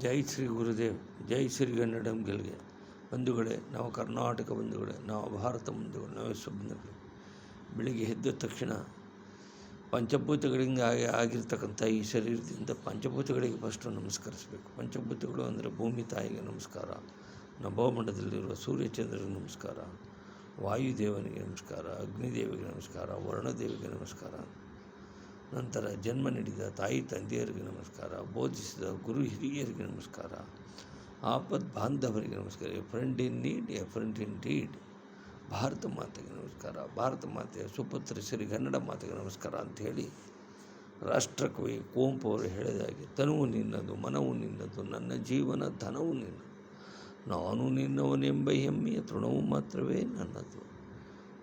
ಜೈ ಶ್ರೀ ಗುರುದೇವ್, ಜೈ ಶ್ರೀಗನ್ನಡಂ ಗೆಲ್ಗೆ. ಬಂಧುಗಳೇ, ನಾವು ಕರ್ನಾಟಕ ಬಂಧುಗಳೇ, ನಾವು ಭಾರತ ಬಂಧುಗಳು, ನಾವು ವಿಶ್ವ ಬಂಧುಗಳು. ಬೆಳಿಗ್ಗೆ ಎದ್ದ ತಕ್ಷಣ ಪಂಚಭೂತಗಳಿಂದ ಆಗಿರ್ತಕ್ಕಂಥ ಈ ಶರೀರದಿಂದ ಪಂಚಭೂತಗಳಿಗೆ ಫಸ್ಟು ನಮಸ್ಕರಿಸಬೇಕು. ಪಂಚಭೂತಗಳು ಅಂದರೆ ಭೂಮಿ ತಾಯಿಗೆ ನಮಸ್ಕಾರ, ನಭೋಮಂಡಲದಲ್ಲಿರುವ ಸೂರ್ಯಚಂದ್ರರಿಗೆ ನಮಸ್ಕಾರ, ವಾಯುದೇವನಿಗೆ ನಮಸ್ಕಾರ, ಅಗ್ನಿದೇವಿಗೆ ನಮಸ್ಕಾರ, ವರ್ಣದೇವಿಗೆ ನಮಸ್ಕಾರ. ನಂತರ ಜನ್ಮ ನೀಡಿದ ತಾಯಿ ತಂದೆಯರಿಗೆ ನಮಸ್ಕಾರ, ಬೋಧಿಸಿದ ಗುರು ಹಿರಿಯರಿಗೆ ನಮಸ್ಕಾರ, ಆಪದ್ ಬಾಂಧವರಿಗೆ ನಮಸ್ಕಾರ, A friend in need, A friend in deed. Bharat ಮಾತೆಗೆ ನಮಸ್ಕಾರ, ಭಾರತ ಮಾತೆಯ ಸುಪುತ್ರ ಶ್ರೀಗನ್ನಡ ಮಾತೆಗೆ ನಮಸ್ಕಾರ ಅಂಥೇಳಿ ರಾಷ್ಟ್ರಕವಿ ಕುವೆಂಪು ಅವರು ಹೇಳಿದಾಗೆ, ತನುವು ನಿನ್ನದು, ಮನವು ನಿನ್ನದು, ನನ್ನ ಜೀವನ ಧನವು ನಿನ್ನದು, ನಾನು ನಿನ್ನವನೆಂಬ ಹೆಮ್ಮೆಯ ತೃಣವು ಮಾತ್ರವೇ ನನ್ನದು.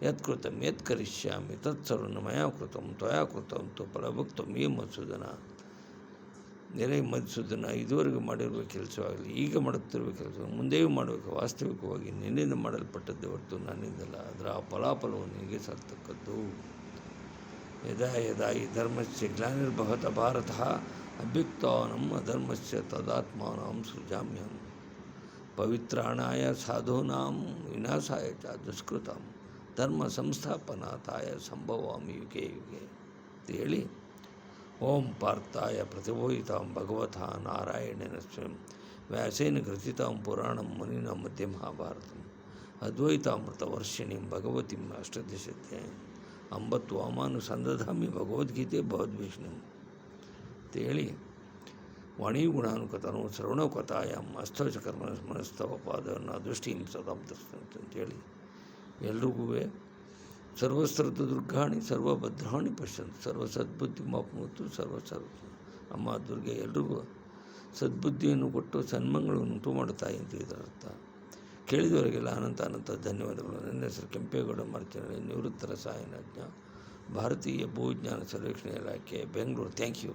ಯತ್ಕೃತಂ ಯತ್ ಕರಿಷ್ಯಾಮಿ ತತ್ಸರ್ವಂ ಮಯಾ ಕೃತಂ ತ್ವಯಾ ಕೃತಂ ತು ಫಲಭುಕ್ತಂ ಯೇ ಮಧುಸೂದನ. ನೆರೆ ಮಧುಸೂದನ, ಇದುವರೆಗೂ ಮಾಡಿರುವ ಕೆಲಸವಾಗಲಿ, ಈಗ ಮಾಡುತ್ತಿರುವ ಕೆಲಸ, ಮುಂದೆಯೂ ಮಾಡಬೇಕು. ವಾಸ್ತವಿಕವಾಗಿ ನಿನ್ನಿಂದ ಮಾಡಲ್ಪಟ್ಟದ್ದೇ ಹೊರತು ನನ್ನಿಂದಲ್ಲ. ಅದರ ಫಲಾಫಲವು ನಿನಗೆ ಸಲ್ತಕ್ಕದ್ದು. ಯದಾ ಯದಾ ಈ ಧರ್ಮಸ್ಯ ಗ್ಲಾನಿರ್ಭವತ ಭಾರತ ಅಭ್ಯುತ್ಥಾನಂ ಅಧರ್ಮಸ್ಯ ತದಾತ್ಮಾನಂ ಸೃಜಾಮ್ಯಹಂ. ಪವಿತ್ರಾಣಾಯ ಸಾಧೂನಾಂ ವಿನಾಶಾಯ ಚ ದುಷ್ಕೃತಾಂ ಧರ್ಮ ಸಂಸ್ಥಾಪನಾಥಾಯ ಸಂಭವಾಮಿ ಯುಗೆ ಯುಗೆ ಅಂತೇಳಿ, ಓಂ ಪಾರ್ಥಾಯ ಪ್ರತಿಬೋಧಿತಾಂ ಭಗವತಾ ನಾರಾಯಣೇನ ಸ್ವಯಂ ವ್ಯಾಸೇನ ಗ್ರಥಿತಾಂ ಪುರಾಣಂ ಮುನಿನ ಮಧ್ಯೆ ಮಹಾಭಾರತಂ ಅದ್ವೈತಾಮೃತ ವರ್ಷಿಣೀಂ ಭಗವತಿಂ ಅಷ್ಟದಶತೆ ಅಂಬತ್ತು ವಾಮಾನು ಸಂದಧಾಮಿ ಭಗವದ್ಗೀತೆ ಭಗವದ್ವಿಷ್ಣು ಅಂತೇಳಿ, ವಾಣಿಗುಣಾನುಕಥನೋ ಶ್ರವಣಕಥಾಯಾಂ ಅಸ್ತೋಚ ಕರ್ಮ ಮನಸ್ತವ ಪಾದವನ್ನು ದೃಷ್ಟಿಂ ಸದಾಂ ಅಂತೇಳಿ ಎಲ್ರಿಗೂ ಸರ್ವಸ್ತ್ರದ್ದು ದುರ್ಗಾಣಿ ಸರ್ವಭದ್ರಾಣಿ ಪಶ್ಯಂತು ಸರ್ವ ಸದ್ಬುದ್ಧಿ ಮಾಪ್ನೂತು ಅಮ್ಮ ದುರ್ಗೆ ಎಲ್ರಿಗೂ ಸದ್ಬುದ್ಧಿಯನ್ನು ಕೊಟ್ಟು ಸನ್ಮಂಗಳನ್ನು ಉಂಟು ಮಾಡುತ್ತಾಯಿ ಅಂತ ಇದರ ಅರ್ಥ. ಕೇಳಿದವರಿಗೆಲ್ಲ ಅನಂತ ಧನ್ಯವಾದಗಳು. ನನ್ನ ಹೆಸರು ಕೆಂಪೇಗೌಡ ಮಾರ್ಚನಹಳ್ಳಿ, ನಿವೃತ್ತ ರಸಾಯನಜ್ಞ, ಭಾರತೀಯ ಭೂವಿಜ್ಞಾನ ಸರ್ವೇಕ್ಷಣೆ ಇಲಾಖೆ, ಬೆಂಗಳೂರು. Thank you.